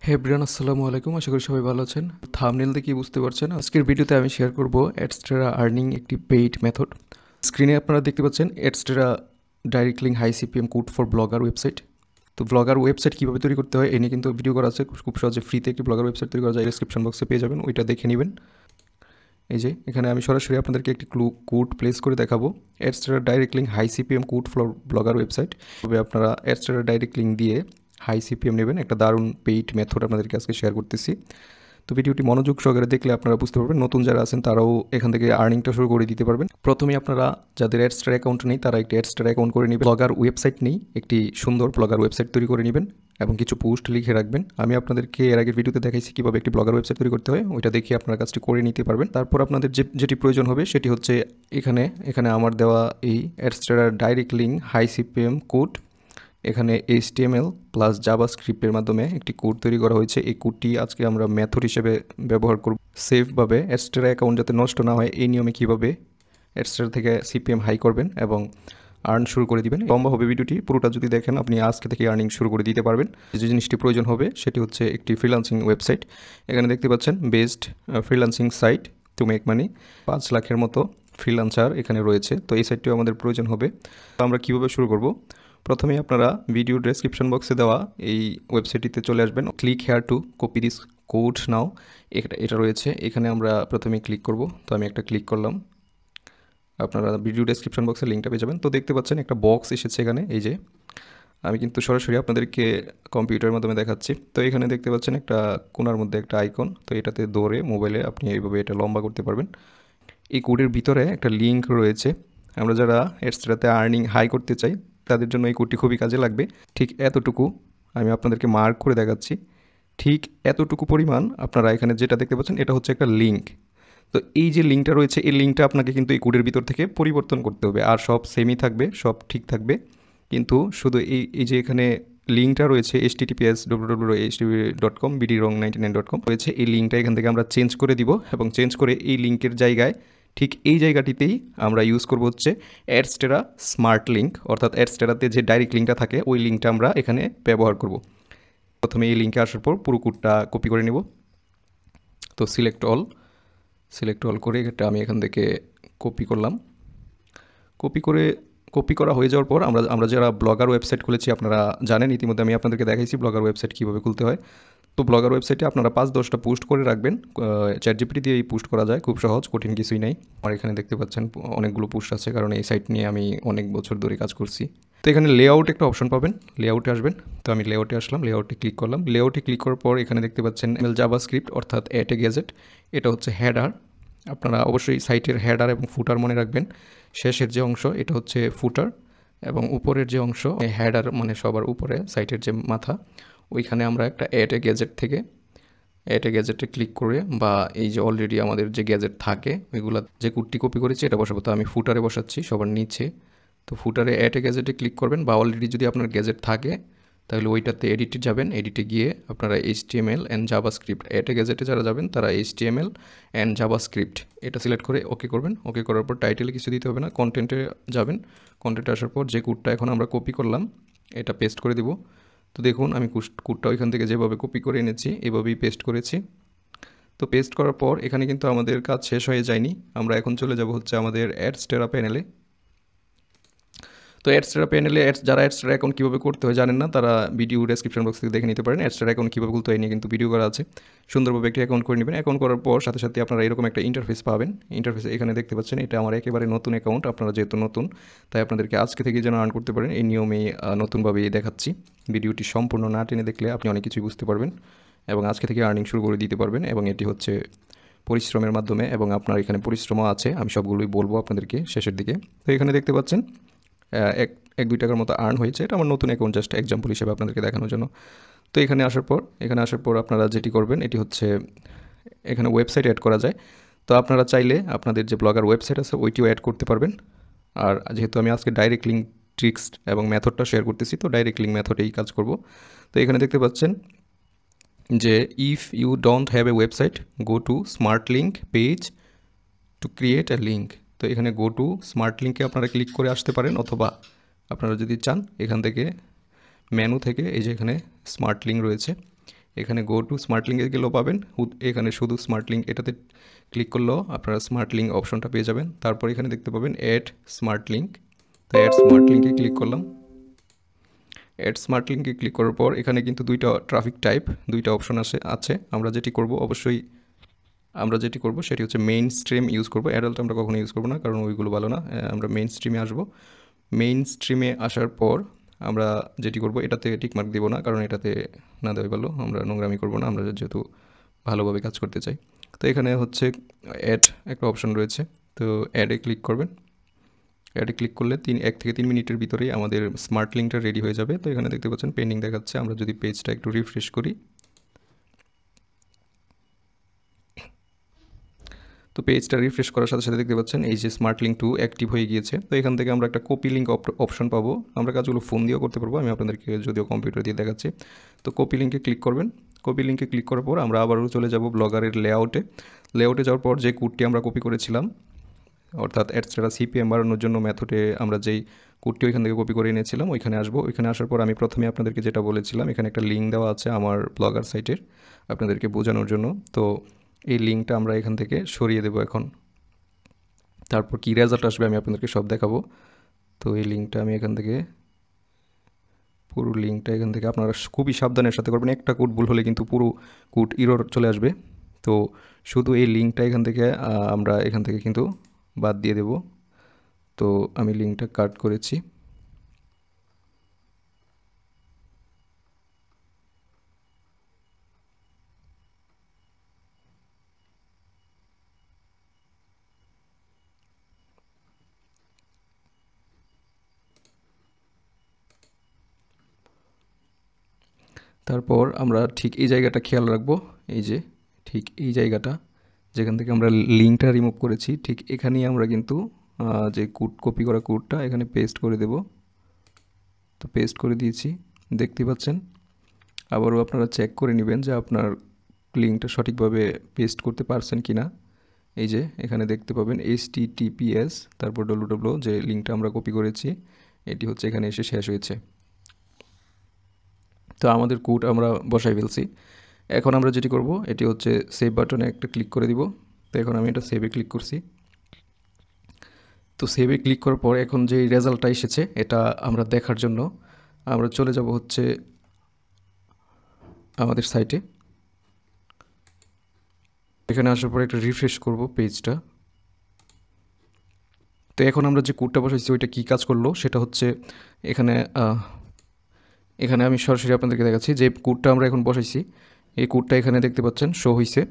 হে Brian, আসসালামু আলাইকুম। আশা করি সবাই ভালো আছেন। থাম্বনেল দেখে বুঝতে পারছেন আজকের ভিডিওতে আমি শেয়ার করব অ্যাডস্টেরা আর্নিং একটি পেইড মেথড। স্ক্রিনে আপনারা দেখতে পাচ্ছেন Adsterra direct link high CPM code for blogger website. তো ব্লগার ওয়েবসাইট কীভাবে তৈরি করতে হয় এ নিয়ে কিন্তু ভিডিও করা আছে, খুব সহজে ফ্রিতে একটি ব্লগার ওয়েবসাইট তৈরি করা যায়। ডেসক্রিপশন বক্সে পেয়ে যাবেন, ওইটা দেখে নেবেন। এই যে এখানে আমি সরাসরি আপনাদেরকে একটি কোড প্লেস করে দেখাবো। Adsterra direct link high CPM code for blogger website. তবে আপনারা অ্যাডস্টেরা ডাইরেক্ট লিঙ্ক দিয়ে হাই সিপিএম নেবেন। একটা দারুণ পেইড মেথড আপনাদেরকে আজকে শেয়ার করতেছি। তো ভিডিওটি মনোযোগ সহকারে দেখলে আপনারা বুঝতে পারবেন, নতুন যারা আছেন তারাও এখান থেকে আর্নিংটা শুরু করে দিতে পারবেন। প্রথমে আপনারা যাদের অ্যাডস্টার অ্যাকাউন্ট নেই তারা একটি অ্যাডস্টার অ্যাকাউন্ট করে নেবেন। ব্লগার ওয়েবসাইট নেই, একটি সুন্দর ব্লগার ওয়েবসাইট তৈরি করে নেবেন এবং কিছু পোস্ট লিখে রাখবেন। আমি আপনাদেরকে এর আগের ভিডিওতে দেখাইছি কীভাবে একটি ব্লগার ওয়েবসাইট তৈরি করতে হয়, ওইটা দেখে আপনারা কাজটি করে নিতে পারবেন। তারপর আপনাদের যেটি প্রয়োজন হবে সেটি হচ্ছে এখানে আমার দেওয়া এই Adsterra direct link high CPM code. এখানে HTML প্লাস জাভাস্ক্রিপ্টের মাধ্যমে একটি কোড তৈরি করা হয়েছে। এই কোডটি আজকে আমরা মেথড হিসেবে ব্যবহার করব। সেফভাবে অ্যাডস্টেরা অ্যাকাউন্ট যাতে নষ্ট না হয় এই নিয়মে কীভাবে অ্যাডস্টেরা থেকে সিপিএম হাই করবেন এবং আর্ন শুরু করে দিবেন। লম্বা হবে ভিডিওটি, পুরোটা যদি দেখেন আপনি আজকে থেকে আর্নিং শুরু করে দিতে পারবেন। যে জিনিসটি প্রয়োজন হবে সেটি হচ্ছে একটি ফ্রিল্যান্সিং ওয়েবসাইট। এখানে দেখতে পাচ্ছেন best freelancing site to make money. 5 লাখের মতো ফ্রিল্যান্সার এখানে রয়েছে, তো এই সাইটটিও আমাদের প্রয়োজন হবে। তো আমরা কীভাবে শুরু করব? প্রথমেই আপনারা ভিডিও ডেসক্রিপশন বক্সে দেওয়া এই ওয়েবসাইটটিতে চলে আসবেন। Click here to copy this code now, এটা রয়েছে। এখানে আমরা প্রথমে ক্লিক করব। তো আমি একটা ক্লিক করলাম, আপনারা ভিডিও ডেসক্রিপশন বক্সে লিঙ্কটা পেয়ে যাবেন। তো দেখতে পাচ্ছেন একটা বক্স এসেছে এখানে। এই যে আমি কিন্তু সরাসরি আপনাদেরকে কম্পিউটারের মাধ্যমে দেখাচ্ছি। তো এখানে দেখতে পাচ্ছেন একটা কোণার মধ্যে একটা আইকন, তো এটাতে ধরে মোবাইলে আপনি এইভাবে এটা লম্বা করতে পারবেন। এই কোডের ভিতরে একটা লিঙ্ক রয়েছে। আমরা যারা অ্যাডস্টেরাতে আর্নিং হাই করতে চাই তাদের জন্য এই কোডটি খুবই কাজে লাগবে। ঠিক এতটুকু আমি আপনাদেরকে মার্ক করে দেখাচ্ছি, ঠিক এতটুকু পরিমাণ আপনারা এখানে যেটা দেখতে পাচ্ছেন এটা হচ্ছে একটা লিঙ্ক। তো এই যে লিঙ্কটা রয়েছে এই লিঙ্কটা আপনাকে কিন্তু এই কোডের ভিতর থেকে পরিবর্তন করতে হবে, আর সব সেমই থাকবে, সব ঠিক থাকবে। কিন্তু শুধু এই যে এখানে লিঙ্কটা রয়েছে https://hdb.com bdrong99.com রয়েছে, এই লিঙ্কটা এখান থেকে আমরা চেঞ্জ করে দিব এবং চেঞ্জ করে এই লিঙ্কের জায়গায় ঠিক এই জায়গাটিতেই আমরা ইউজ করব হচ্ছে অ্যাডস্টেরা স্মার্ট লিঙ্ক, অর্থাৎ অ্যাডস্টেরাতে যে ডাইরেক্ট লিঙ্কটা থাকে ওই লিঙ্কটা আমরা এখানে ব্যবহার করব। প্রথমে এই লিঙ্কে আসার পর পুরো কোডটা কপি করে নেব। তো সিলেক্ট অল করে এটা আমি এখান থেকে কপি করলাম। কপি করা হয়ে যাওয়ার পর আমরা যারা ব্লগার ওয়েবসাইট খুলেছি আপনারা জানেন, ইতিমধ্যে আমি আপনাদেরকে দেখাইছি ব্লগার ওয়েবসাইট কীভাবে খুলতে হয়। তো ব্লগার ওয়েবসাইটে আপনারা 5-10টা পোস্ট করে রাখবেন। চ্যাটজিপিটি দিয়ে এই পোস্ট করা যায়, খুব সহজ, কঠিন কিছুই নাই। আর এখানে দেখতে পাচ্ছেন অনেকগুলো পোস্ট আছে, কারণ এই সাইট নিয়ে আমি অনেক বছর ধরে কাজ করছি। তো এখানে লেআউট একটা অপশন পাবেন, লেআউটে আসবেন। তো আমি লেআউটে আসলাম, লেআউটে ক্লিক করলাম। লেআউটে ক্লিক করার পর এখানে দেখতে পাচ্ছেন জাভাস্ক্রিপ্ট অর্থাৎ অ্যাড এ গ্যাজেট, এটা হচ্ছে হেডার। আপনারা অবশ্যই সাইটের হেডার এবং ফুটার মনে রাখবেন। শেষের যে অংশ এটা হচ্ছে ফুটার এবং উপরের যে অংশ হেডার, মানে সবার উপরে সাইটের যে মাথা, ওইখানে আমরা একটা অ্যাড এ গ্যাজেট থেকে অ্যাড এ গ্যাজেটে ক্লিক করে বা এই যে অলরেডি আমাদের যে গ্যাজেট থাকে ওইগুলো যে কোডটি কপি করেছি এটা বসাবো। তো আমি ফুটারে বসাচ্ছি সবার নিচে। তো ফুটারে অ্যাড এ গ্যাজেটে ক্লিক করবেন, বা অলরেডি যদি আপনার গ্যাজেট থাকে তাহলে ওইটাতে এডিটে যাবেন। এডিটে গিয়ে আপনারা HTML and JavaScript, add a গ্যাজেটে যারা যাবেন তারা HTML অ্যান্ড জাভাস্ক্রিপ্ট এটা সিলেক্ট করে ওকে করবেন। ওকে করার পর টাইটেলে কিছু দিতে হবে না, কন্টেন্টে যাবেন। কন্টেন্টে আসার পর যে কোডটা এখন আমরা কপি করলাম এটা পেস্ট করে দিব। তো দেখুন আমি কোডটা ওইখান থেকে যেভাবে কপি করে এনেছি এভাবেই পেস্ট করেছি। তো পেস্ট করার পর এখানে কিন্তু আমাদের কাজ শেষ হয়ে যায়নি, আমরা এখন চলে যাব হচ্ছে আমাদের অ্যাডস্টেরা প্যানেলে। তো অ্যাডস্টেরা প্যানেলে যারা অ্যাডস্টেরা অ্যাকাউন্ট কীভাবে করতে হয় জানেন না, তারা ভিডিও ডেসক্রিপশন বক্স থেকে দেখে নিতে পারেন। অ্যাডস্টেরা অ্যাকাউন্ট কীভাবে খুলতে হয় নিয়ে কিন্তু ভিডিও করা আছে। সুন্দরভাবে একটি অ্যাকাউন্ট করে নেবেন। অ্যাকাউন্ট করার পর সাথে সাথে আপনারা এরকম একটা ইন্টারফেস পাবেন। ইন্টারফেসে এখানে দেখতে পাচ্ছেন এটা আমার একেবারে নতুন অ্যাকাউন্ট। আপনারা যেহেতু নতুন তাই আপনাদেরকে আজকে থেকে যেন আর্ন করতে পারেন এই নিয়মেই নতুনভাবেই দেখাচ্ছি। ভিডিওটি সম্পূর্ণ না টেনে দেখলে আপনি অনেক কিছুই বুঝতে পারবেন এবং আজকে থেকে আর্নিং শুরু করে দিতে পারবেন। এবং এটি হচ্ছে পরিশ্রমের মাধ্যমে, এবং আপনার এখানে পরিশ্রমও আছে, আমি সবগুলোই বলবো আপনাদেরকে শেষের দিকে। তো এখানে দেখতে পাচ্ছেন 1-2 টাকার মতো আর্ন হয়েছে। এটা আমার নতুন অ্যাকাউন্ট, জাস্ট এক্সাম্পল হিসেবে আপনাদেরকে দেখানোর জন্য। তো এখানে আসার পর আপনারা যেটি করবেন এটি হচ্ছে এখানে ওয়েবসাইট অ্যাড করা যায়। তো আপনারা চাইলে আপনাদের যে ব্লগার ওয়েবসাইট আছে ওইটিও অ্যাড করতে পারবেন। আর যেহেতু আমি আজকে ডাইরেক্ট লিঙ্ক ট্রিক্স এবং মেথডটা শেয়ার করতেছি, তো ডাইরেক্ট লিঙ্ক মেথডেই কাজ করব। তো এখানে দেখতে পাচ্ছেন যে if you don't have a website go to smart link page to create a link. তো এখানে গো টু স্মার্ট লিঙ্কে আপনারা ক্লিক করে আসতে পারেন, অথবা আপনারা যদি চান এখান থেকে মেনু থেকে এই যে এখানে স্মার্ট লিঙ্ক রয়েছে, এখানে গো টু স্মার্ট লিঙ্কে গেলেও পাবেন, এখানে শুধু স্মার্ট লিঙ্ক এটাতে ক্লিক করলেও আপনারা স্মার্ট লিঙ্ক অপশনটা পেয়ে যাবেন। তারপর এখানে দেখতে পাবেন অ্যাড স্মার্ট লিঙ্ক, তো অ্যাড স্মার্ট লিঙ্কে ক্লিক করলাম। অ্যাড স্মার্ট লিঙ্কে ক্লিক করার পর এখানে কিন্তু দুইটা ট্রাফিক টাইপ, দুইটা অপশন আছে। আমরা যেটি করব সেটি হচ্ছে মেইন স্ট্রিম ইউজ করব। অ্যাডাল্ট আমরা কখনো ইউজ করবো না, কারণ ওইগুলো ভালো না। আমরা মেইন স্ট্রিমে আসবো। মেইন স্ট্রিমে আসার পর আমরা যেটি করব, এটাতে টিকমার্ক দেবো না, কারণ এটাতে না দেওয়াই ভালো। আমরা নোংরামি করবো না, আমরা যেহেতু ভালোভাবে কাজ করতে চাই। তো এখানে হচ্ছে অ্যাড একটা অপশন রয়েছে, তো অ্যাডে ক্লিক করবেন। অ্যাডে ক্লিক করলে 1 থেকে 3 মিনিটের ভিতরেই আমাদের স্মার্ট লিঙ্কটা রেডি হয়ে যাবে। তো এখানে দেখতে পাচ্ছেন পেন্ডিং দেখাচ্ছে। আমরা যদি পেজটা একটু রিফ্রেশ করি, তো পেজটা রিফ্রেশ করার সাথে সাথে দেখতে পাচ্ছেন এই যে স্মার্ট লিঙ্ক 2 অ্যাক্টিভ হয়ে গিয়েছে। তো এখান থেকে আমরা একটা কপি লিঙ্ক অপশন পাবো। আমরা কাজগুলো ফোন দিয়েও করতে পারবো, আমি আপনাদেরকে যদিও কম্পিউটার দিয়ে দেখাচ্ছি। তো কপি লিঙ্কে ক্লিক করবেন। কপি লিঙ্কে ক্লিক করার পর আমরা আবারও চলে যাব ব্লগারের লেআউটে যাওয়ার পর যে কোডটি আমরা কপি করেছিলাম, অর্থাৎ অ্যাডস্টারা সিপিএম বাড়ানোর জন্য মেথডে আমরা যেই কোডটি ওইখান থেকে কপি করে এনেছিলাম ওইখানে আসবো। ওইখানে আসার পর আমি প্রথমে আপনাদেরকে যেটা বলেছিলাম, এখানে একটা লিঙ্ক দেওয়া আছে আমার ব্লগার সাইটের আপনাদেরকে বোঝানোর জন্য। তো এই লিঙ্কটা আমরা এখান থেকে সরিয়ে দেবো এখন। তারপর কী রেজাল্ট আসবে আমি আপনাদেরকে সব দেখাবো। তো এই লিঙ্কটা আমি এখান থেকে, পুরো লিঙ্কটা এখান থেকে আপনারা খুবই সাবধানের সাথে করবেন। একটা কোড ভুল হলে কিন্তু পুরো কোড ইরর চলে আসবে। তো শুধু এই লিঙ্কটা আমরা এখান থেকে কিন্তু বাদ দিয়ে দেব। তো আমি লিঙ্কটা কাট করেছি। তারপর আমরা ঠিক এই জায়গাটা খেয়াল রাখবো, এই যে ঠিক এই জায়গাটা যেখান থেকে আমরা লিঙ্কটা রিমুভ করেছি, ঠিক এখানেই আমরা কিন্তু যে কপি করা কোডটা এখানে পেস্ট করে দেব। তো পেস্ট করে দিয়েছি, দেখতে পাচ্ছেন। আবারও আপনারা চেক করে নেবেন যে আপনার লিঙ্কটা সঠিকভাবে পেস্ট করতে পারছেন কি না। এই যে এখানে দেখতে পাবেন https তারপর www যে লিঙ্কটা আমরা কপি করেছি এটি হচ্ছে এখানে এসে শেষ হয়েছে। তো আমাদের কোড আমরা বসাই ফেলছি। এখন আমরা যেটি করব এটি হচ্ছে সেভ বাটনে একটা ক্লিক করে দিব। তো এখন আমি এটা সেভে ক্লিক করছি। তো সেভে ক্লিক করার পর এখন যে রেজাল্টটা এসেছে এটা আমরা দেখার জন্য আমরা চলে যাব হচ্ছে আমাদের সাইটে। এখানে আসার পর একটা রিফ্রেশ করব পেজটা। তো এখন আমরা যে কোডটা বসাইছি ওইটা কী কাজ করলো সেটা হচ্ছে এখানে আমি সরাসরি আপনাদেরকে দেখাচ্ছি যে কোডটা আমরা এখন বসাইছি। এই কোডটা এখানে দেখতে পাচ্ছেন শো হয়েছে।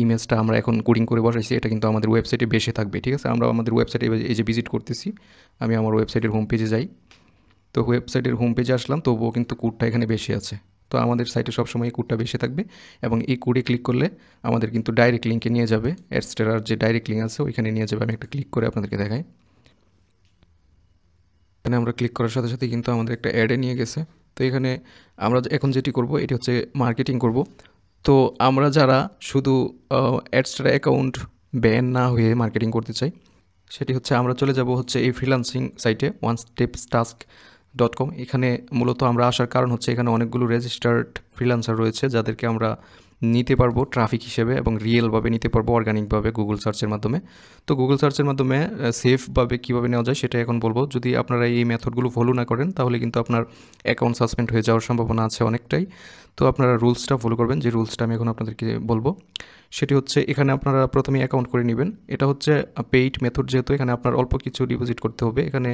ইমেজটা আমরা এখন কোডিং করে বসাইছি, এটা কিন্তু আমাদের ওয়েবসাইটে বেশি থাকবে। ঠিক আছে, আমরা আমাদের ওয়েবসাইটে এই যে ভিজিট করতেছি, আমি আমার ওয়েবসাইটের হোম পেজে যাই। তো ওয়েবসাইটের হোম পেজে আসলাম, তবুও কিন্তু কোডটা এখানে বেশি আছে। তো আমাদের সাইটে সবসময় এই কোডটা বেশি থাকবে এবং এই কোডে ক্লিক করলে আমাদের কিন্তু ডাইরেক্ট লিঙ্কে নিয়ে যাবে। অ্যাডস্টারার যে ডাইরেক্ট লিঙ্ক আছে ওইখানে নিয়ে যাবে। আমি একটা ক্লিক করে আপনাদেরকে দেখাই। এখানে আমরা ক্লিক করার সাথে সাথে কিন্তু আমাদের একটা অ্যাডে নিয়ে গেছে। তো এখানে আমরা এখন যেটি করব এটি হচ্ছে মার্কেটিং করব। তো আমরা যারা শুধু অ্যাডস্টারা অ্যাকাউন্ট ব্যান না হয়ে মার্কেটিং করতে চাই, সেটি হচ্ছে আমরা চলে যাব হচ্ছে এই ফ্রিল্যান্সিং সাইটে onestepstask.com। এখানে মূলত আমরা আসার কারণ হচ্ছে এখানে অনেকগুলো রেজিস্টার্ড ফ্রিল্যান্সার রয়েছে যাদেরকে আমরা নিতে পারবো ট্রাফিক হিসেবে এবং রিয়েলভাবে নিতে পারবো অর্গানিকভাবে গুগল সার্চের মাধ্যমে। তো গুগল সার্চের মাধ্যমে সেফভাবে কীভাবে নেওয়া যায় সেটা এখন বলবো। যদি আপনারা এই মেথডগুলো ফলো না করেন তাহলে কিন্তু আপনার অ্যাকাউন্ট সাসপেন্ড হয়ে যাওয়ার সম্ভাবনা আছে অনেকটাই। তো আপনারা রুলসটা ফলো করবেন, যে রুলসটা আমি এখন আপনাদেরকে বলবো সেটি হচ্ছে এখানে আপনারা প্রথমে অ্যাকাউন্ট করে নেবেন। এটা হচ্ছে পেইড মেথড, যেহেতু এখানে আপনার অল্প কিছু ডিপোজিট করতে হবে। এখানে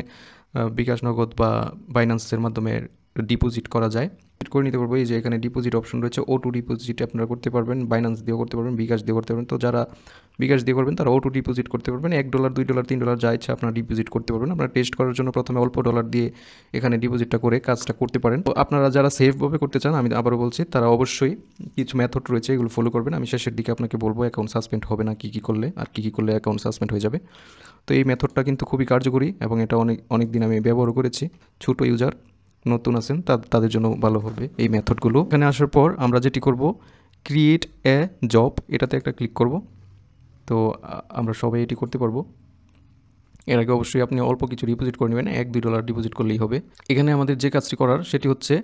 বিকাশ নগদ বা বাইন্যান্সের মাধ্যমে ডিপোজিট করা যায়, করে নিতে পারবো। এই যে এখানে ডিপোজিট অপশন রয়েছে, O2 ডিপোজিট আপনারা করতে পারবেন, বাইন্যান্স দিয়েও করতে পারবেন, বিকাশ দিয়ে করতে পারবেন। তো যারা বিকাশ দিয়ে করবেন তারা O2 ডিপোজিট করতে পারবেন। $1 $2 $3 যা ইচ্ছা আপনারা ডিপোজিট করতে পারবেন। আপনারা টেস্ট করার জন্য প্রথমে অল্প ডলার দিয়ে এখানে ডিপোজিটটা করে কাজটা করতে পারেন। তো আপনারা যারা সেফভাবে করতে চান, আমি আবারও বলছি, তারা অবশ্যই কিছু মেথড রয়েছে এগুলো ফলো করবেন। আমি শেষের দিকে আপনাকে বলবো অ্যাকাউন্ট সাসপেন্ড হবে না কী কী করলে, আর কী কী করলে অ্যাকাউন্ট সাসপেন্ড হয়ে যাবে। তো এই মেথডটা কিন্তু খুবই কার্যকরী এবং এটা অনেক দিন আমি ব্যবহার করেছি। ছোটো ইউজার নতুন আছেন তাদের জন্য ভালো হবে এই মেথডগুলো। এখানে আসার পর আমরা যেটি করব ক্রিয়েট এ জব, এটাতে একটা ক্লিক করব। তো আমরা সবাই এটি করতে পারবো। এর আগে অবশ্যই আপনি অল্প কিছু ডিপোজিট করে নেবেন, $1-2 ডিপোজিট করলেই হবে। এখানে আমাদের যে কাজটি করার সেটি হচ্ছে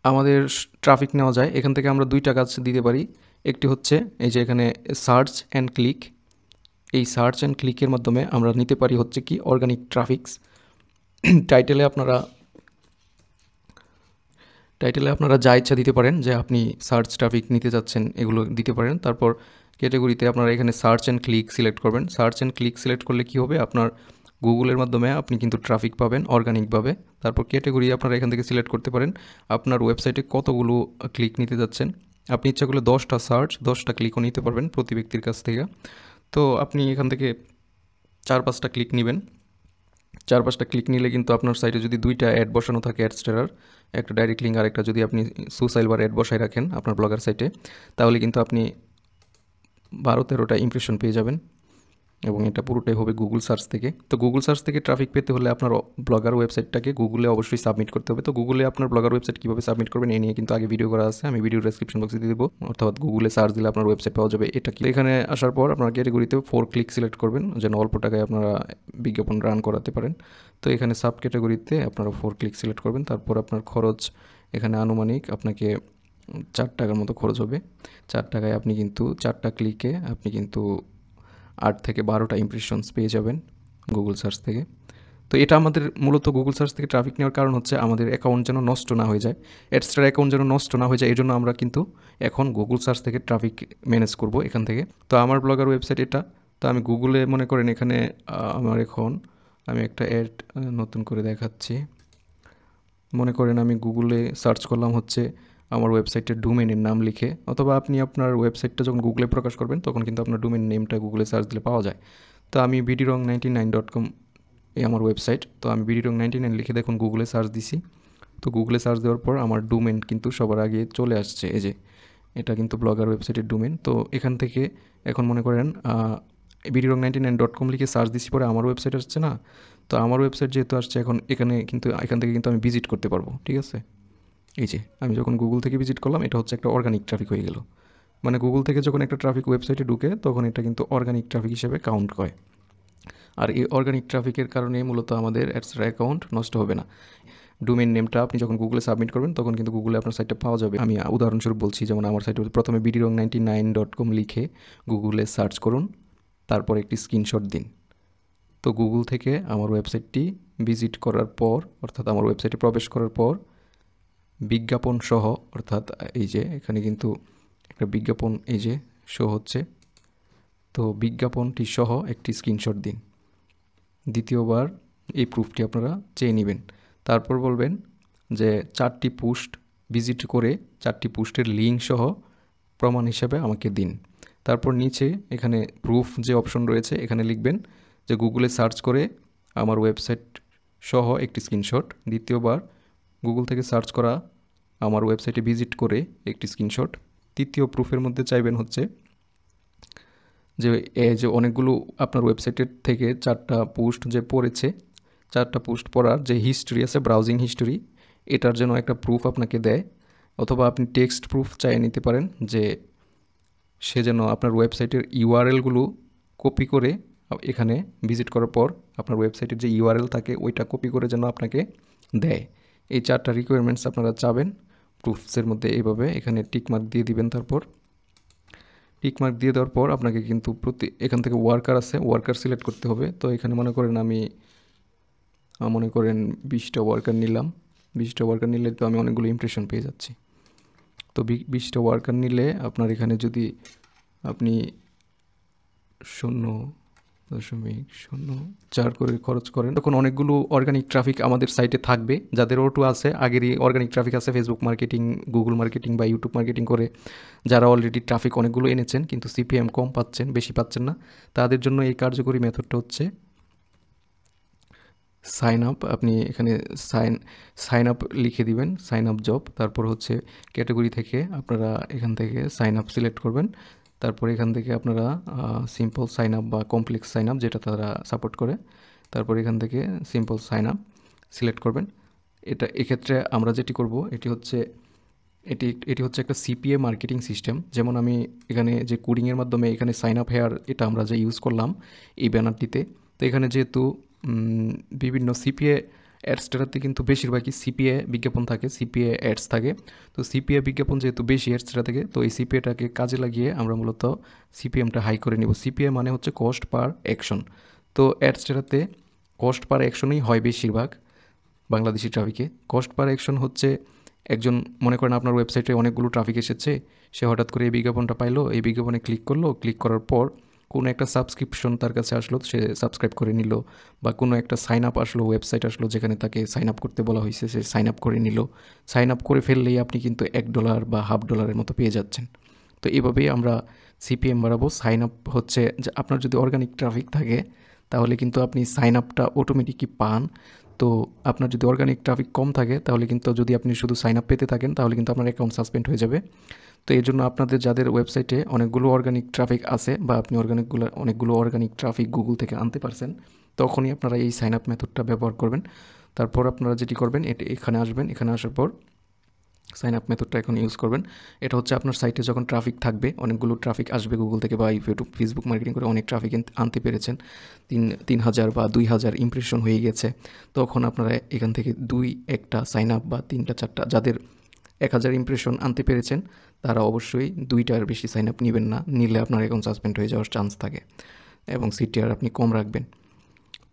আমাদের ট্রাফিক নেওয়া যায়, এখান থেকে আমরা দুইটা কাজ দিতে পারি। একটি হচ্ছে এই যে এখানে সার্চ অ্যান্ড ক্লিক, এই সার্চ অ্যান্ড ক্লিকের মাধ্যমে আমরা নিতে পারি হচ্ছে কি অর্গানিক ট্রাফিক্স। টাইটেলে আপনারা যা ইচ্ছা দিতে পারেন, যে আপনি সার্চ ট্রাফিক নিতে যাচ্ছেন এগুলো দিতে পারেন। তারপর ক্যাটেগরিতে আপনারা এখানে সার্চ অ্যান্ড ক্লিক সিলেক্ট করবেন। সার্চ অ্যান্ড ক্লিক সিলেক্ট করলে কী হবে, আপনার গুগলের মাধ্যমে আপনি কিন্তু ট্রাফিক পাবেন অর্গানিকভাবে। তারপর ক্যাটেগরি আপনারা এখান থেকে সিলেক্ট করতে পারেন আপনার ওয়েবসাইটে কতগুলো ক্লিক নিতে যাচ্ছেন। আপনি ইচ্ছা করলে 10টা সার্চ 10টা ক্লিকও নিতে পারবেন প্রতি ব্যক্তির কাছ থেকে। তো আপনি এখান থেকে 4-5টা ক্লিক নেবেন। 4-5টা ক্লিক নিলে কিন্তু আপনার সাইটে যদি দুইটা অ্যাড বসানো থাকে অ্যাডস্টারার, একটা ডাইরেক্ট লিঙ্ক আর একটা যদি আপনি সুসাইল বার অ্যাড বসায় রাখেন আপনার ব্লগার সাইটে, তাহলে কিন্তু আপনি 12-13টা ইমপ্রেশন পেয়ে যাবেন, এবং এটা পুরোটাই হবে গুগল সার্চ থেকে। তো গুগল সার্চ থেকে ট্রাফিক পেতে হলে আপনার ব্লগার ওয়েবসাইটটাকে গুগলে অবশ্যই সাবমিট করতে হবে। তো গুগলে আপনার ব্লগার ওয়েবসাইট কীভাবে সাবমিট করবেন এ নিয়ে কিন্তু আগে ভিডিও করা আছে, আমি ভিডিও ডেসক্রিপশন বক্সে দিয়ে দেবো, অর্থাৎ গুগলে সার্চ দিলে আপনার ওয়েবসাইট পাওয়া যাবে। এটা কি, এখানে আসার পর আপনার ক্যাটেগরিতে 4 ক্লিক সিলেক্ট করবেন, যেন অল্প টাকায় আপনারা বিজ্ঞাপন রান করাতে পারেন। তো এখানে সাব ক্যাটেগরিতে আপনারা 4 ক্লিক সিলেক্ট করবেন। তারপর আপনার খরচ এখানে আনুমানিক আপনাকে 4 টাকার মতো খরচ হবে। 4 টাকায় আপনি কিন্তু 4টা ক্লিকে আপনি কিন্তু 8 থেকে 12টা ইমপ্রেশনস পেয়ে যাবেন গুগল সার্চ থেকে। তো এটা আমাদের মূলত গুগল সার্চ থেকে ট্রাফিক নেওয়ার কারণ হচ্ছে আমাদের অ্যাকাউন্ট যেন নষ্ট না হয়ে যায়, অ্যাডস্টার অ্যাকাউন্ট যেন নষ্ট না হয়ে যায়, এই জন্য আমরা কিন্তু এখন গুগল সার্চ থেকে ট্রাফিক ম্যানেজ করব এখান থেকে। তো আমার ব্লগার ওয়েবসাইট এটা। তো আমি গুগলে মনে করেন এখানে আমি একটা অ্যাড নতুন করে দেখাচ্ছি। মনে করেন আমি গুগলে সার্চ করলাম হচ্ছে আমার ওয়েবসাইটের ডোমেনের নাম লিখে, অথবা আপনি আপনার ওয়েবসাইটটা যখন গুগলে প্রকাশ করবেন তখন কিন্তু আপনার ডোমেন নেমটা গুগলে সার্চ দিলে পাওয়া যায়। তো আমি bdrong99.com এই আমার ওয়েবসাইট। তো আমি bdrong99 লিখে দেখুন গুগলে সার্চ দিছি। তো গুগলে সার্চ দেওয়ার পর আমার ডোমেন কিন্তু সবার আগে চলে আসছে, এই যে এটা কিন্তু ব্লগার ওয়েবসাইটের ডোমেন। তো এখান থেকে এখন মনে করেন bdrong99.com লিখে সার্চ দিছি, পরে আমার ওয়েবসাইট আসছে না। তো আমার ওয়েবসাইট যেহেতু আসছে এখন এখান থেকে কিন্তু আমি ভিজিট করতে পারবো, ঠিক আছে। এই যে আমি যখন গুগল থেকে ভিজিট করলাম, এটা হচ্ছে একটা অর্গানিক ট্রাফিক হয়ে গেল। মানে গুগল থেকে যখন একটা ট্রাফিক ওয়েবসাইটে ঢুকে তখন এটা কিন্তু অর্গানিক ট্রাফিক হিসেবে কাউন্ট করে। আর এই অর্গানিক ট্রাফিকের কারণে মূলত আমাদের অ্যাডস্টার অ্যাকাউন্ট নষ্ট হবে না। ডোমেন নেমটা আপনি যখন গুগলে সাবমিট করবেন তখন কিন্তু গুগলে আপনার সাইটটা পাওয়া যাবে। আমি উদাহরণস্বরূপ বলছি, যেমন আমার সাইটে প্রথমে bdrong99.com লিখে গুগলে সার্চ করুন, তারপর একটি স্ক্রিনশট দিন। তো গুগল থেকে আমার ওয়েবসাইটটি ভিজিট করার পর, অর্থাৎ আমার ওয়েবসাইটে প্রবেশ করার পর বিজ্ঞাপন সহ, অর্থাৎ এই যে এখানে কিন্তু একটা বিজ্ঞাপন এই যে শো হচ্ছে, তো বিজ্ঞাপনটি সহ একটি স্ক্রিনশট দিন। দ্বিতীয়বার এই প্রুফটি আপনারা চেয়ে নেবেন। তারপর বলবেন যে 4টি পোস্ট ভিজিট করে 4টি পোস্টের লিঙ্ক সহ প্রমাণ হিসাবে আমাকে দিন। তারপর নিচে এখানে প্রুফ যে অপশন রয়েছে এখানে লিখবেন যে গুগলে সার্চ করে আমার ওয়েবসাইট সহ একটি স্ক্রিনশট। দ্বিতীয়বার গুগল থেকে সার্চ করা আমার ওয়েবসাইটে ভিজিট করে একটি স্ক্রিনশট। তৃতীয় প্রুফের মধ্যে চাইবেন হচ্ছে যে অনেকগুলো আপনার ওয়েবসাইটের থেকে 4টা পোস্ট যে পড়েছে, 4টা পোস্ট পড়ার যে হিস্ট্রি আছে, ব্রাউজিং হিস্ট্রি, এটার জন্য একটা প্রুফ আপনাকে দেয়। অথবা আপনি টেক্সট প্রুফ চাইয়ে নিতে পারেন, যে সে যেন আপনার ওয়েবসাইটের ইউআরএলগুলো কপি করে এখানে ভিজিট করার পর আপনার ওয়েবসাইটের যে ইউআরএল থাকে ওইটা কপি করে যেন আপনাকে দেয়। এই 4টা রিকোয়ারমেন্টস আপনারা চাবেন প্রুফসের মধ্যে। এইভাবে এখানে টিকমার্ক দিয়ে দিবেন। তারপর টিকমার্ক দিয়ে দেওয়ার পর আপনাকে কিন্তু এখান থেকে ওয়ার্কার আছে, ওয়ার্কার সিলেক্ট করতে হবে। তো এখানে মনে করেন 20টা ওয়ার্কার নিলাম। 20টা ওয়ার্কার নিলে তো আমি অনেকগুলো ইমপ্রেশন পেয়ে যাচ্ছি। তো 20টা ওয়ার্কার নিলে আপনার এখানে যদি আপনি 0.04 করে খরচ করেন, তখন অনেকগুলো অর্গানিক ট্রাফিক আমাদের সাইটে থাকবে। যাদের O2 আছে, আগেরই অর্গানিক ট্রাফিক আছে, ফেসবুক মার্কেটিং, গুগল মার্কেটিং বা ইউটিউব মার্কেটিং করে যারা অলরেডি ট্রাফিক অনেকগুলো এনেছেন কিন্তু CPM কম পাচ্ছেন, বেশি পাচ্ছেন না, তাদের জন্য এই কার্যকরী মেথডটা হচ্ছে সাইন আপ। আপনি এখানে সাইন আপ লিখে দিবেন, সাইন আপ জব। তারপর হচ্ছে ক্যাটাগরি থেকে আপনারা এখান থেকে সাইন আপ সিলেক্ট করবেন। তারপর এখান থেকে আপনারা সিম্পল সাইন আপ বা কমপ্লেক্স সাইন আপ, যেটা তারা সাপোর্ট করে, তারপর এখান থেকে সিম্পল সাইন আপ সিলেক্ট করবেন। এক্ষেত্রে আমরা যেটি করব এটি হচ্ছে একটা CPA মার্কেটিং সিস্টেম। যেমন আমি এখানে যে কোডিংয়ের মাধ্যমে এখানে সাইন আপ হেয়ার এটা আমরা যে ইউজ করলাম এই ব্যানারটিতে, তো এখানে যেহেতু বিভিন্ন CPA অ্যাডসটাতে কিন্তু বেশিরভাগই সিপিএ বিজ্ঞাপন থাকে, সিপিএ অ্যাডস থাকে। তো সিপিএ বিজ্ঞাপন যেহেতু বেশি অ্যাডসটা থেকে, তো এই সিপিএটাকে কাজে লাগিয়ে আমরা মূলত সিপিএমটা হাই করে নিব। সিপিএ মানে হচ্ছে কস্ট পার অ্যাকশন। তো অ্যাডসটাতে কস্ট পার অ্যাকশনই হয় বেশিরভাগ বাংলাদেশি ট্রাফিকে। কস্ট পার অ্যাকশন হচ্ছে একজন, মনে করেন আপনার ওয়েবসাইটে অনেকগুলো ট্রাফিক এসেছে, সে হঠাৎ করে এই বিজ্ঞাপনটা পাইলো, এই বিজ্ঞাপনে ক্লিক করলো, ক্লিক করার পর কোনো একটা সাবস্ক্রিপশন তার কাছে আসলো, সে সাবস্ক্রাইব করে নিল, বা কোনো একটা সাইন আপ আসলো, ওয়েবসাইট আসলো যেখানে তাকে সাইন আপ করতে বলা হয়েছে, সে সাইন আপ করে নিল। সাইন আপ করে ফেললেই আপনি কিন্তু $1 বা $0.50 মতো পেয়ে যাচ্ছেন। তো এভাবেই আমরা সিপিএম বাড়াবো। সাইন আপ হচ্ছে যে আপনার যদি অর্গানিক ট্রাফিক থাকে তাহলে কিন্তু আপনি সাইন আপটা অটোমেটিকই পান। তো আপনার যদি অর্গানিক ট্রাফিক কম থাকে তাহলে কিন্তু, যদি আপনি শুধু সাইন আপ পেতে থাকেন তাহলে কিন্তু আপনার অ্যাকাউন্ট সাসপেন্ড হয়ে যাবে। তো এর জন্য আপনাদের যাদের ওয়েবসাইটে অনেকগুলো অর্গানিক ট্রাফিক আছে, বা আপনি অনেকগুলো অর্গানিক ট্রাফিক গুগল থেকে আনতে পারছেন, তখনই আপনারা এই সাইন আপ মেথডটা ব্যবহার করবেন। তারপর আপনারা যেটি করবেন, এখানে আসবেন, এখানে আসার পর সাইন আপ মেথডটা এখন ইউজ করবেন। এটা হচ্ছে আপনার সাইটে যখন ট্রাফিক থাকবে, অনেকগুলো ট্রাফিক আসবে গুগল থেকে, বা ইউটিউব ফেসবুক মার্কেটিং করে অনেক ট্রাফিক আনতে পেরেছেন, 3,000 বা 2,000 ইমপ্রেশন হয়ে গেছে, তখন আপনারা এখান থেকে একটা সাইন আপ বা 3-4টা, যাদের 1,000 ইমপ্রেশন আনতে পেরেছেন তারা অবশ্যই 2টার বেশি সাইন আপ নেবেন না, নিলে আপনার অ্যাকাউন্ট সাসপেন্ড হয়ে যাওয়ার চান্স থাকে, এবং সিটিআর আপনি কম রাখবেন।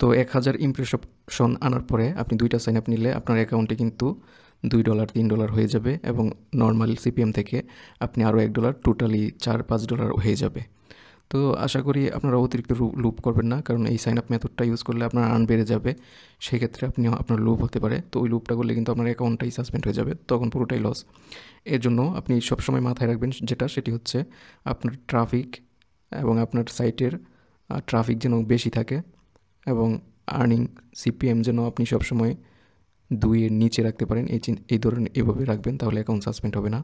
তো 1,000 ইমপ্রেশন আনার পরে আপনি 2টা সাইন আপ নিলে আপনার অ্যাকাউন্টে কিন্তু $2 $3 হয়ে যাবে, এবং নর্মাল সিপিএম থেকে আপনি আরও $1, টোটালি $4-5 হয়ে যাবে। তো আশা করি আপনারা অতিরিক্ত লুপ করবেন না, কারণ এই সাইন আপ মেথডটা ইউজ করলে আপনার আর্ন বেড়ে যাবে, সেক্ষেত্রে আপনার লুপ হতে পারে। তো ওই লুপটা করলে কিন্তু আপনার অ্যাকাউন্টটাই সাসপেন্ড হয়ে যাবে, তখন পুরোটাই লস। এর জন্য আপনি সবসময় মাথায় রাখবেন সেটি হচ্ছে আপনার ট্রাফিক এবং আপনার সাইটের ট্রাফিক যেন বেশি থাকে, এবং আর্নিং সিপিএম যেন আপনি সবসময় 2-এর নিচে রাখতে পারেন। এই ধরনের এভাবে রাখবেন, তাহলে অ্যাকাউন্ট সাসপেন্ড হবে না।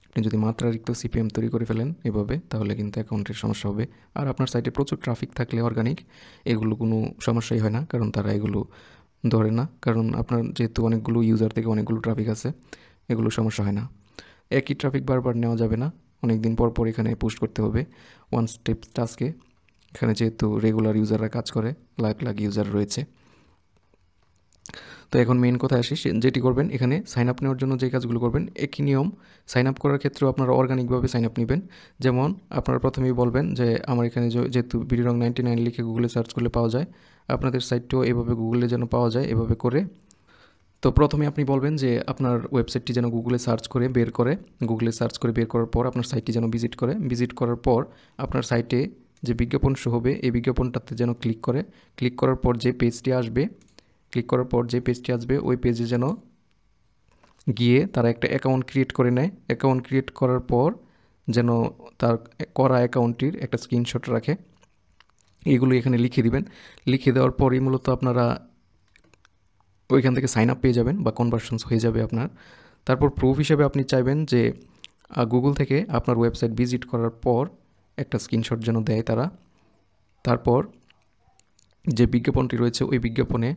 আপনি যদি মাত্রাতিরিক্ত সিপিএম তৈরি করে ফেলেন এভাবে, তাহলে কিন্তু অ্যাকাউন্টের সমস্যা হবে। আর আপনার সাইটে প্রচুর ট্রাফিক থাকলে অর্গানিক, এগুলো কোনো সমস্যাই হয় না, কারণ তারা এগুলো ধরে না, কারণ আপনার যেহেতু অনেকগুলো ইউজার থেকে অনেকগুলো ট্রাফিক আছে, এগুলো সমস্যা হয় না। একই ট্রাফিক বারবার নেওয়া যাবে না, অনেক দিন পর পর এখানে পোস্ট করতে হবে ওয়ান স্টেপ টাস্কে। এখানে যেহেতু রেগুলার ইউজাররা কাজ করে, লাখ লাখ ইউজার রয়েছে। তো এখন মেইন কথা আসি, যেটি করবেন এখানে সাইন আপ নেওয়ার জন্য যে কাজগুলো করবেন, একই নিয়ম। সাইন আপ করার ক্ষেত্রেও আপনারা অর্গানিকভাবে সাইন আপ নেবেন। যেমন আপনারা প্রথমেই বলবেন যে আমার এখানে যেহেতু বিডিরং 99 লিখে গুগলে সার্চ করলে পাওয়া যায়, আপনাদের সাইটটিও এভাবে গুগলে যেন পাওয়া যায়, এভাবে করে। তো প্রথমে আপনি বলবেন যে আপনার ওয়েবসাইটটি যেন গুগলে সার্চ করে বের করার পর আপনার সাইটটি যেন ভিজিট করার পর আপনার সাইটে যে বিজ্ঞাপন শো হবে, এই বিজ্ঞাপনটাতে যেন ক্লিক করার পর যে পেজটি আসবে, ওই পেজে যেন গিয়ে তারা একটা অ্যাকাউন্ট ক্রিয়েট করে নেয়। অ্যাকাউন্ট ক্রিয়েট করার পর যেন তার করা অ্যাকাউন্টটির একটা স্ক্রিনশট রাখে। এগুলো এখানে লিখে দিবেন। লিখে দেওয়ার পরই মূলত আপনারা ওইখান থেকে সাইন আপ পেয়ে যাবেন, বা কনভার্সনস হয়ে যাবে আপনার। তারপর প্রুফ হিসেবে আপনি চাইবেন যে গুগল থেকে আপনার ওয়েবসাইট ভিজিট করার পর একটা স্ক্রিনশট যেন দেয় তারা। তারপর যে বিজ্ঞাপনটি রয়েছে ওই বিজ্ঞাপনে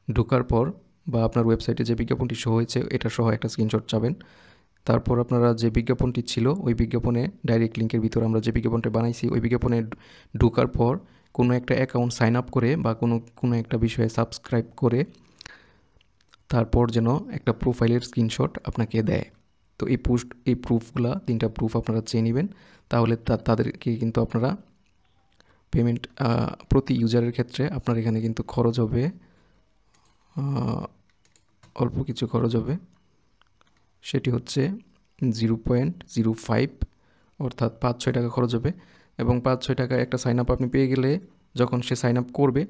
ঢোকার পর, বা আপনার ওয়েবসাইটে যে বিজ্ঞাপনটি শো হয়েছে এটা সহ একটা স্ক্রিনশট চাবেন। তারপর আপনারা যে বিজ্ঞাপনটি ছিল ওই বিজ্ঞাপনে ডাইরেক্ট লিঙ্কের ভিতর আমরা যে বিজ্ঞাপনটা বানাইছি ওই বিজ্ঞাপনে ঢোকার পর কোনো একটা অ্যাকাউন্ট সাইন আপ করে, বা কোনো একটা বিষয়ে সাবস্ক্রাইব করে, তারপর যেন একটা প্রোফাইলের স্ক্রিনশট আপনাকে দেয়। তো এই প্রুফগুলা 3টা প্রুফ আপনারা চেয়ে নেবেন, তাহলে তাদেরকে কিন্তু আপনারা পেমেন্ট প্রতি ইউজারের ক্ষেত্রে আপনার এখানে কিন্তু খরচ হবে, অল্প কিছু খরচ হবে, সেটি হচ্ছে 0.05, অর্থাৎ 5-6 টাকা খরচ হবে। এবং 5-6 টাকায় একটা সাইন আপ আপনি পেয়ে গেলে, যখন সে সাইন আপ করবে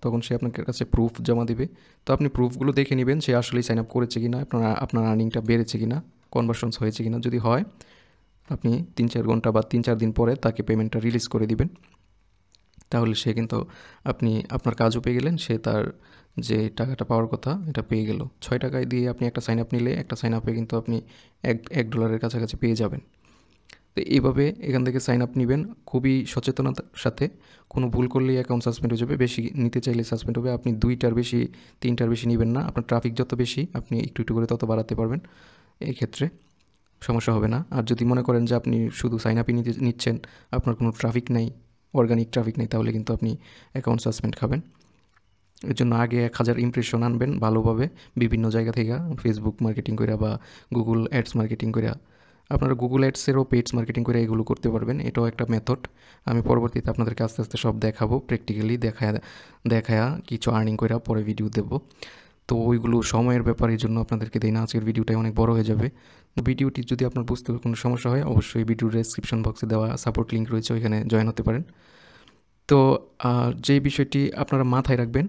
তখন সে আপনার কাছে প্রুফ জমা দেবে। তো আপনি প্রুফগুলো দেখে নেবেন সে আসলেই সাইন আপ করেছে কিনা, আপনার আর্নিংটা বেড়েছে কিনা, কনভার্সনস হয়েছে কিনা। যদি হয় আপনি 3-4 ঘন্টা বা 3-4 দিন পরে তাকে পেমেন্টটা রিলিজ করে দিবেন, তাহলে সে কিন্তু আপনার কাজও পেয়ে গেলেন, সে তার যে টাকাটা পাওয়ার কথা এটা পেয়ে গেল। 6 টাকায় দিয়ে আপনি একটা সাইন আপ নিলে একটা সাইন আপে কিন্তু আপনি $1 কাছাকাছি পেয়ে যাবেন। তো এইভাবে এখান থেকে সাইন আপ নেবেন খুবই সচেতনতার সাথে। কোনো ভুল করলেই অ্যাকাউন্ট সাসপেন্ড হয়ে যাবে, বেশি নিতে চাইলে সাসপেন্ড হবে। আপনি 2টার বেশি 3টার বেশি নেবেন না, আপনার ট্রাফিক যত বেশি আপনি একটু করে তত বাড়াতে পারবেন, এই ক্ষেত্রে সমস্যা হবে না। আর যদি মনে করেন যে আপনি শুধু সাইন আপই নিচ্ছেন, আপনার কোনো ট্রাফিক নাই, অর্গানিক ট্রাফিক নেই, তাহলে কিন্তু আপনি অ্যাকাউন্ট সাসপেন্ড খাবেন। এর জন্য আগে 1000 ইমপ্রেশন আনবেন ভালোভাবে বিভিন্ন জায়গা থেকে, ফেসবুক মার্কেটিং কইরা বা গুগল অ্যাডস মার্কেটিং কইরা। আপনারা গুগল অ্যাডসেরও পেইড মার্কেটিং করে এগুলো করতে পারবেন, এটাও একটা মেথড। আমি পরবর্তীতে আপনাদেরকে আস্তে আস্তে সব দেখাবো, প্র্যাকটিক্যালি দেখায়া কিছু আর্নিং কইরা পরে ভিডিও দেবো। তো ওইগুলো সময়ের ব্যাপারের জন্য আপনাদেরকে দেই না, আজকের ভিডিওটাই অনেক বড় হয়ে যাবে। ভিডিওটি যদি আপনার বুঝতে কোনো সমস্যা হয় অবশ্যই ভিডিওর ডেসক্রিপশন বক্সে দেওয়া সাপোর্ট লিঙ্ক রয়েছে, ওইখানে জয়েন হতে পারেন। তো যে বিষয়টি আপনারা মাথায় রাখবেন,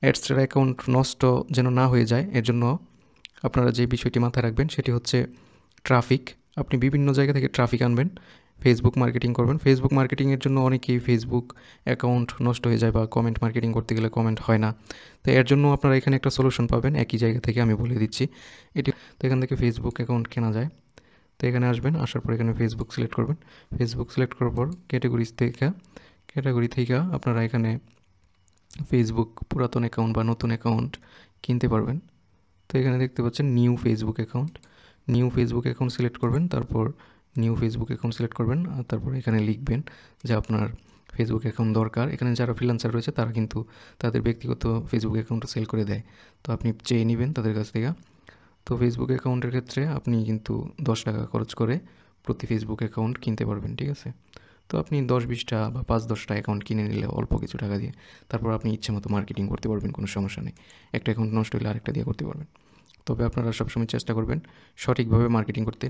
অ্যাডসের অ্যাকাউন্ট নষ্ট যেন না হয়ে যায়, এর জন্য আপনারা যে বিষয়টি মাথায় রাখবেন সেটি হচ্ছে ট্রাফিক। আপনি বিভিন্ন জায়গা থেকে ট্রাফিক আনবেন, ফেসবুক মার্কেটিং করবেন। ফেসবুক মার্কেটিংয়ের জন্য অনেকেই ফেসবুক অ্যাকাউন্ট নষ্ট হয়ে যায় বা কমেন্ট মার্কেটিং করতে গেলে কমেন্ট হয় না। তো এর জন্য আপনারা এখানে একটা সলিউশন পাবেন একই জায়গা থেকে, আমি বলে দিচ্ছি এটি। তো এখান থেকে ফেসবুক অ্যাকাউন্ট কেনা যায়। তো এখানে আসবেন, আসার পর এখানে ফেসবুক সিলেক্ট করবেন। ফেসবুক সিলেক্ট করার পর ক্যাটাগরি থেকে আপনারা এখানে ফেসবুক পুরাতন অ্যাকাউন্ট বা নতুন অ্যাকাউন্ট কিনতে পারবেন। তো এখানে দেখতে পাচ্ছেন নিউ ফেসবুক অ্যাকাউন্ট সিলেক্ট করবেন, তারপর নিউ ফেসবুক অ্যাকাউন্ট সিলেক্ট করবেন, আর তারপর এখানে লিখবেন যে আপনার ফেসবুক অ্যাকাউন্ট দরকার। এখানে যারা ফ্রিল্যান্সার রয়েছে তারা কিন্তু তাদের ব্যক্তিগত ফেসবুক অ্যাকাউন্টও সেল করে দেয়, তো আপনি চেয়ে নেবেন তাদের কাছ থেকে। তো ফেসবুক অ্যাকাউন্টের ক্ষেত্রে আপনি কিন্তু 10 টাকা খরচ করে প্রতি ফেসবুক অ্যাকাউন্ট কিনতে পারবেন, ঠিক আছে। তো আপনি 10-20টা বা 5-10টা অ্যাকাউন্ট কিনে নিলে অল্প কিছু টাকা দিয়ে, তারপর আপনি ইচ্ছে মতো মার্কেটিং করতে পারবেন, কোনো সমস্যা নেই। একটা অ্যাকাউন্ট নষ্ট হলে আরেকটা দিয়ে করতে পারবেন। তবে আপনারা সবসময় চেষ্টা করবেন সঠিকভাবে মার্কেটিং করতে,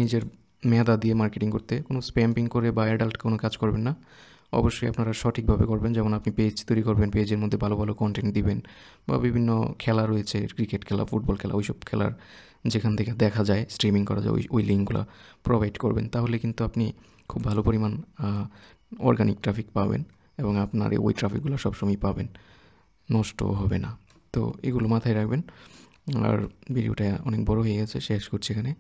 নিজের মেধা দিয়ে মার্কেটিং করতে। কোনো স্প্যাম্পিং করে বা অ্যাডাল্ট কোনো কাজ করবেন না, অবশ্যই আপনারা সঠিকভাবে করবেন। যেমন আপনি পেজ তৈরি করবেন, পেজের মধ্যে ভালো ভালো কন্টেন্ট দিবেন, বা বিভিন্ন খেলা রয়েছে, ক্রিকেট খেলা, ফুটবল খেলা, ওইসব খেলার যেখান থেকে দেখা যায়, স্ট্রিমিং করা যায়, ওই লিঙ্কগুলো প্রোভাইড করবেন। তাহলে কিন্তু আপনি খুব ভালো পরিমাণ অর্গানিক ট্রাফিক পাবেন, এবং আপনার ওই ট্রাফিকগুলো সবসময় পাবেন, নষ্ট হবে না। তো এগুলো মাথায় রাখবেন। আর ভিডিওটা অনেক বড় হয়ে গেছে, শেষ করছি এখানে।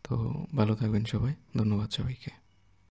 তো ভালো থাকবেন সবাই, ধন্যবাদ সবাইকে।